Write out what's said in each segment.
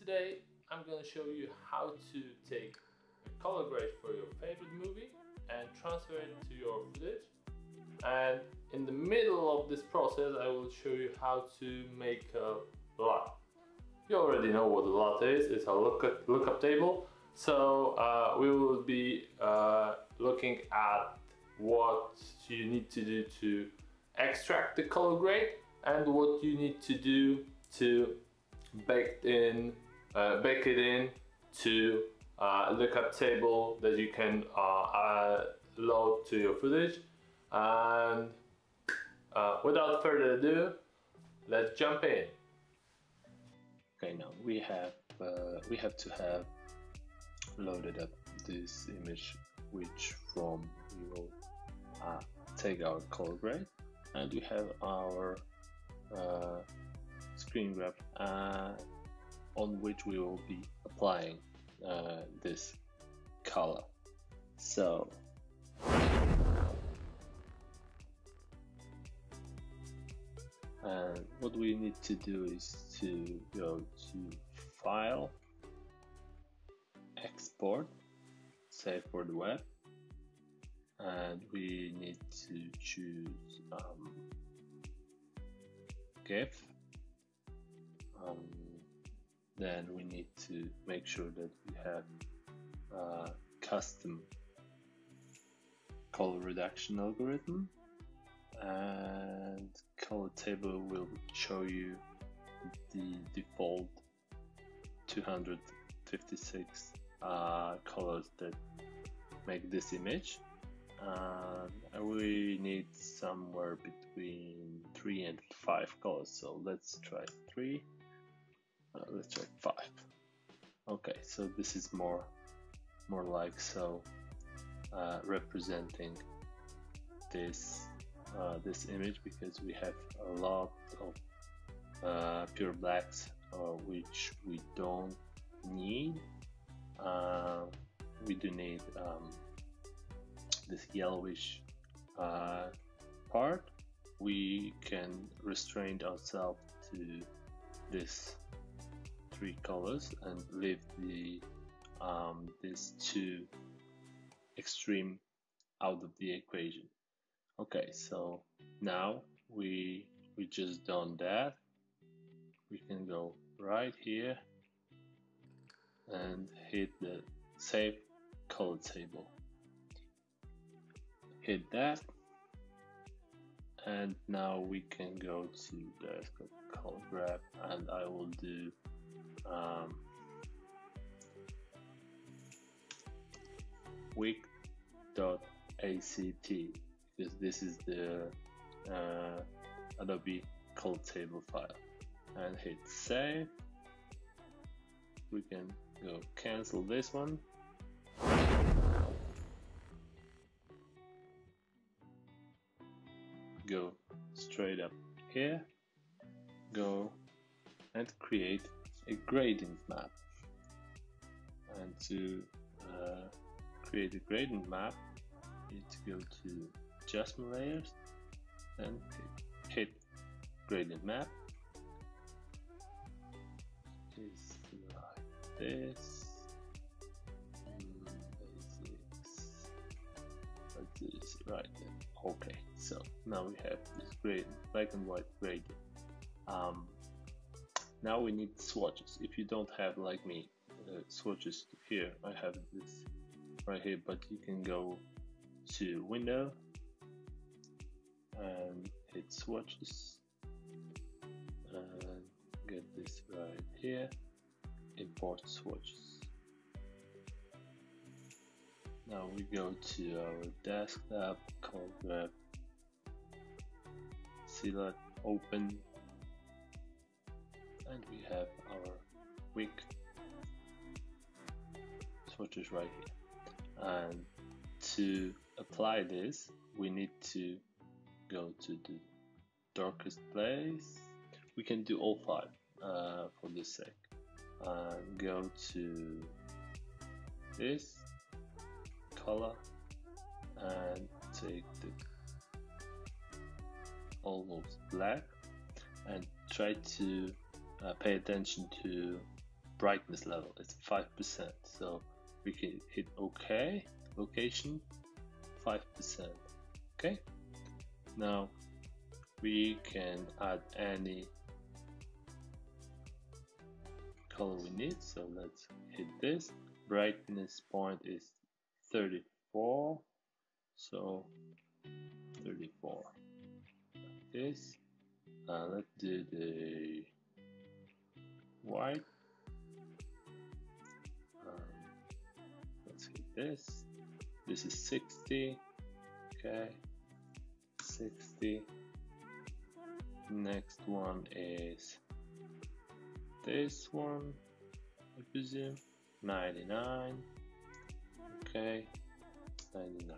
today I'm going to show you how to take a color grade for your favorite movie and transfer it to your footage. And in the middle of this process I will show you how to make a LUT. You already know what a LUT is. It's a lookup table. So we will be looking at what you need to do to extract the color grade and what you need to do to bake it in to a lookup table that you can load to your footage. And without further ado, let's jump in. Okay, now we have to have loaded up this image, which from we will take our color grade, and we have our screen grab on which we will be applying this color. So and what we need to do is to go to File, Export, Save for the web, and we need to choose GIF. Then we need to make sure that we have custom color reduction algorithm, and color table will show you the default 256 colors that make this image. We need somewhere between 3 and 5 colors, so let's try 3. Let's try 5. Okay, so this is more like so representing this image, because we have a lot of pure blacks which we don't need. We do need this yellowish part. We can restrain ourselves to this 3 colors and leave the these 2 extreme out of the equation. Okay, so now we just done that. We can go right here and hit the Save Color Table. Hit that, and now we can go to the color grab, and I will do wick.act, because this is the Adobe color table file, and hit save. We can go cancel this one, go straight up here, go and create a gradient map. And to create a gradient map, you need to go to adjustment layers and hit gradient map. It's like this. Basics. Let's do this right then. Okay, so now we have this gradient, black and white gradient. Now we need swatches. If you don't have, like me, swatches here, I have this right here, but you can go to Window and hit Swatches and get this right here, import swatches. Now we go to our desktop, color grab, select, open, and we have our wick swatches right here. And to apply this, we need to go to the darkest place. We can do all 5 for this sake. Go to this color and take the almost black and try to pay attention to brightness level. It's 5%. So we can hit OK, location 5%. Okay. Now we can add any color we need. So let's hit this. Brightness point is 34. So 34. Like this. Let's do the white. Let's hit this. This is 60. Okay. 60. Next one is this one, I presume. 99. Okay. 99.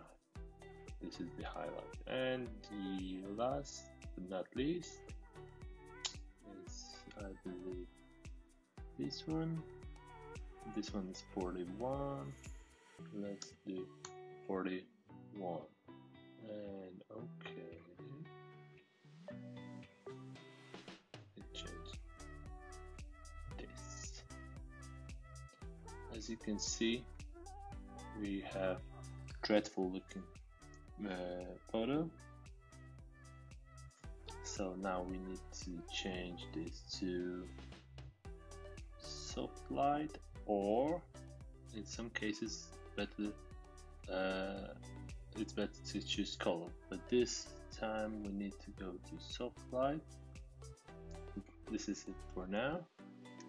This is the highlight. And the last but not least is, I believe, this one. This one is 41. Let's do 41. And okay. Let's change this. As you can see, we have dreadful looking photo. So now we need to change this to soft light, or in some cases better it's better to choose color, but this time we need to go to soft light. This is it for now.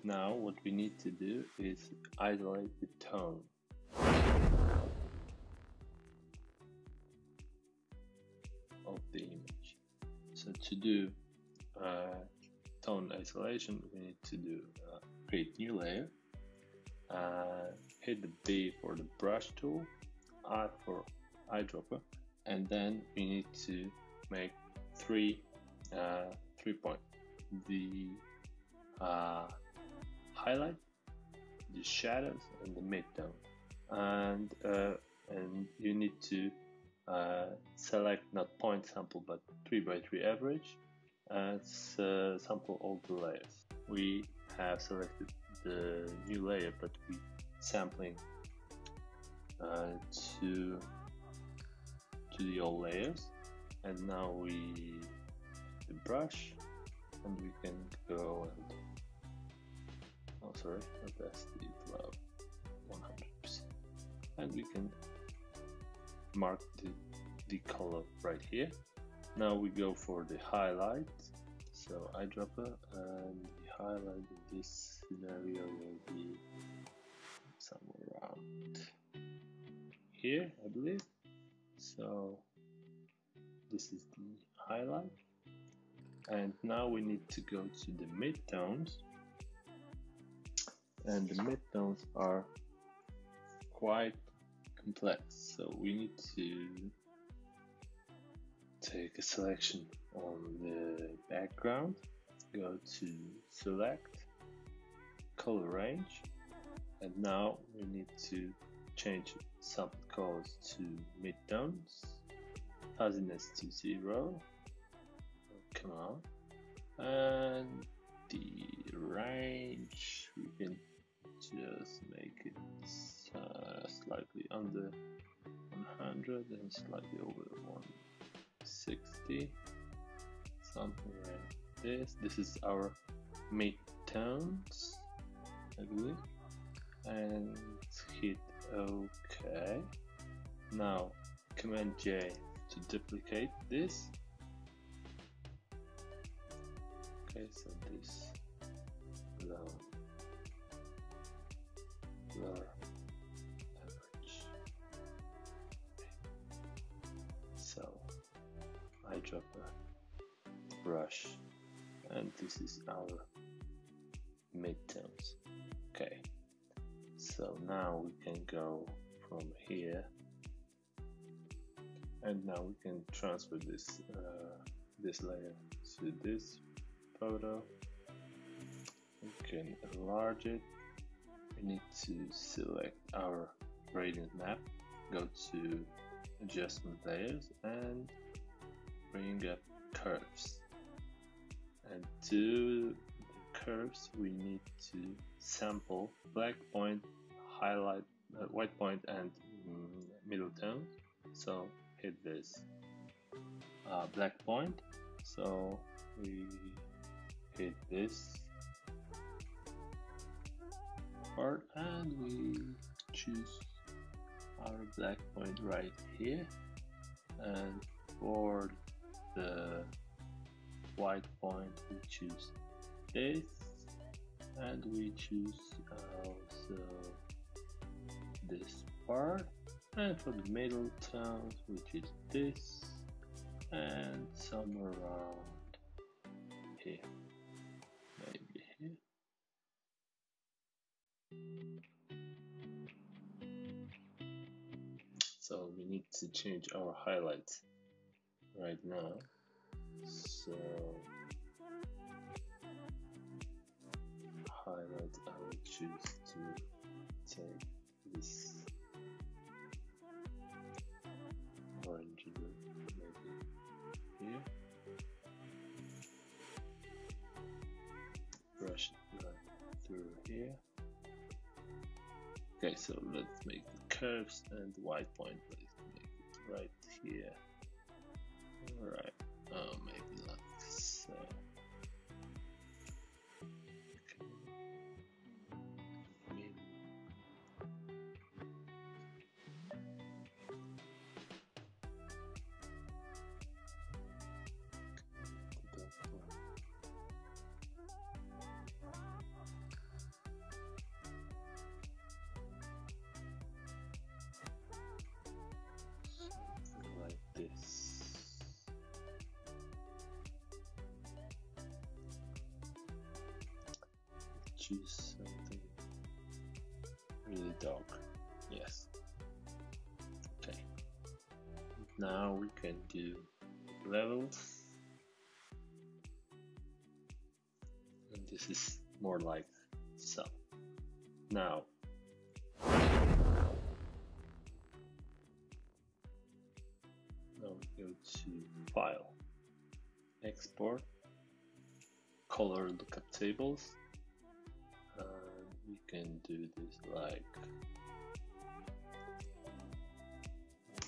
Now what we need to do is isolate the tone. Of the image. So to do tone isolation, we need to do create new layer, hit the B for the brush tool, I for eyedropper, and then we need to make three points: the highlight, the shadows, and the midtone. And you need to select not point sample but 3x3 average and sample all the layers. We have selected the new layer, but we sampling to the old layers. And now we the brush, and we can go and opacity 100%, and we can mark the color right here. Now we go for the highlight. So eyedropper, and the highlight in this scenario will be somewhere around here, I believe. So this is the highlight, and now we need to go to the midtones, and the midtones are quite complex, so we need to take a selection on the background, go to select, color range, and now we need to change some colors to midtones, fuzziness to 0, come on, and the range we can just make it slightly under 100 and slightly over 160, something like this. This is our midtones, I believe, and hit OK. Now Command J to duplicate this. Okay, so this blur average. So eyedropper, brush, and this is our midtones. Okay, so now we can go from here, and now we can transfer this this layer to this photo. We can enlarge it. We need to select our gradient map, go to adjustment layers, and bring up curves, and do the curves, we need to sample black point, highlight, white point, and middle tone. So hit this black point. So we hit this part and we choose our black point right here, and for the white point we choose this, and we choose also this part, and for the middle tones we choose this, and somewhere around here, maybe here. So we need to change our highlights right now. So highlight, I will choose to take this orange maybe here. Brush it right through here. Okay, so let's make the curves and the white point. Let's make it right here. Alright, maybe like so. Choose something really dark. Yes. Okay. Now we can do levels. And this is more like so. Now we go to File, Export, Color Lookup Tables. We can do this like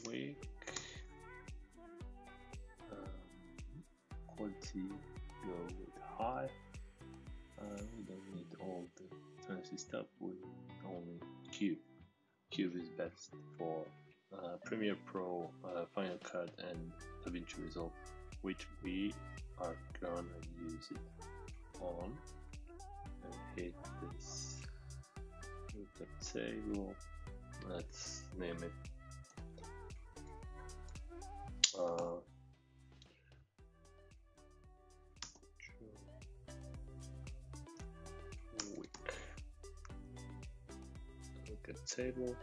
week, quality go with high. We don't need all the fancy stuff, we only Cube. Cube is best for Premiere Pro, Final Cut, and Davinci Resolve, which we are gonna use it on. And hit this lookup table, let's name it week. Lookup table,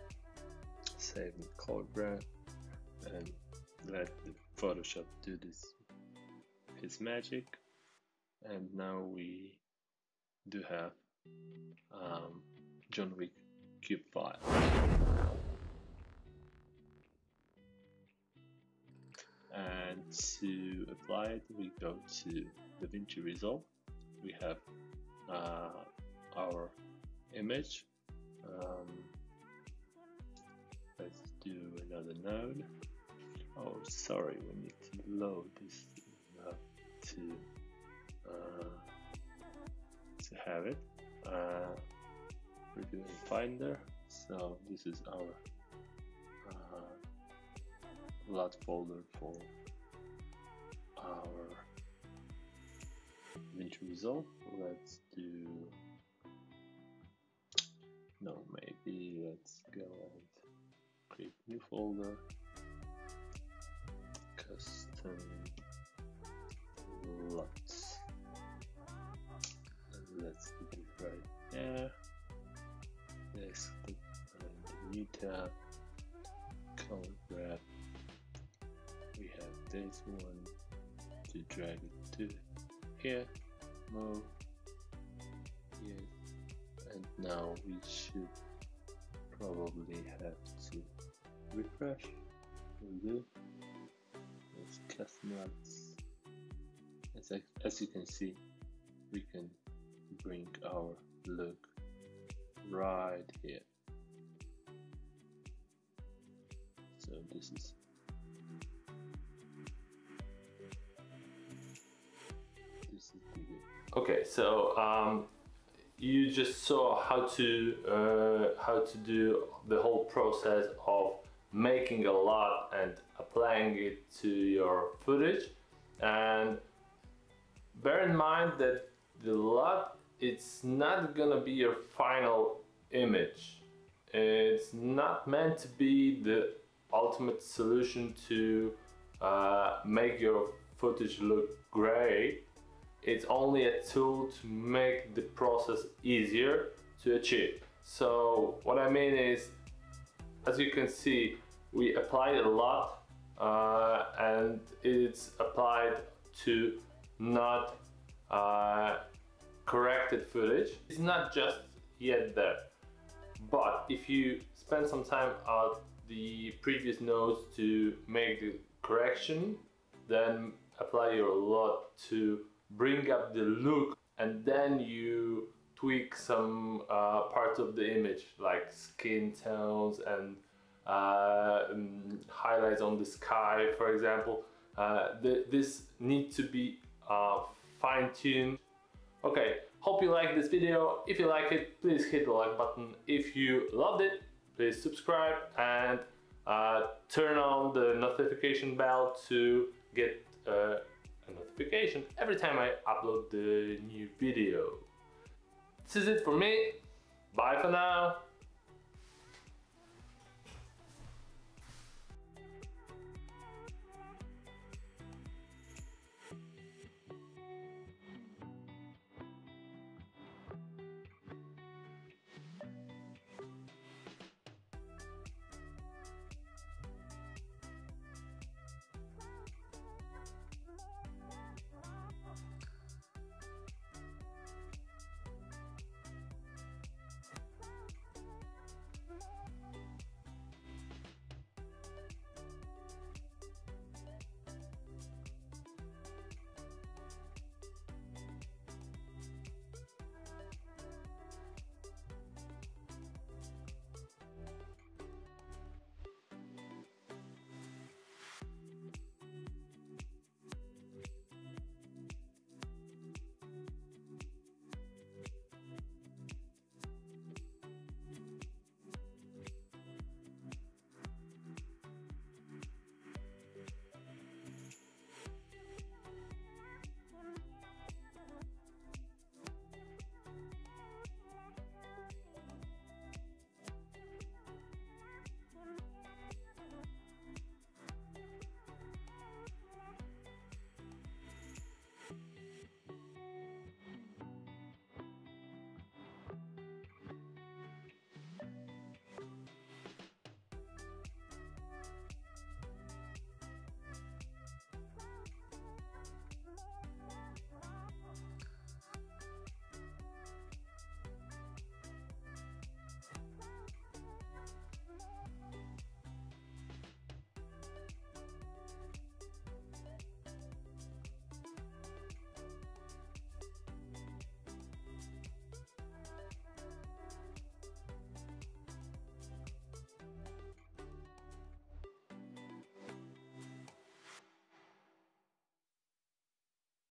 save the color graph, and let the Photoshop do its magic. And now we do have John Wick cube file. And to apply it, we go to Davinci Resolve. We have our image. Let's do another node. Oh, sorry, we need to load this to have it. We're doing Finder, so this is our LUT folder for our Davinci Resolve. Let's do, no, maybe let's go and create a new folder, Custom LUTs, and let's put it right there. Next, put the new tab, color graph. We have this one to drag it to here, move, yes, and now we should probably have to refresh. We'll do. Let's custom LUTs. As you can see, we can bring our look right here. So this is the look. Okay, so you just saw how to do the whole process of making a LUT and applying it to your footage. And bear in mind that the LUT, it's not gonna be your final image. It's not meant to be the ultimate solution to make your footage look great. It's only a tool to make the process easier to achieve. So what I mean is, as you can see, we applied a LUT and it's applied to not corrected footage. It's not just yet there, but if you spend some time at the previous nodes to make the correction, then apply your LUT to bring up the look, and then you tweak some parts of the image like skin tones and highlights on the sky, for example. This needs to be fine-tuned. Okay, hope you like this video. If you like it, please hit the like button. If you loved it, please subscribe and turn on the notification bell to get a notification every time I upload the new video. This is it for me. Bye for now.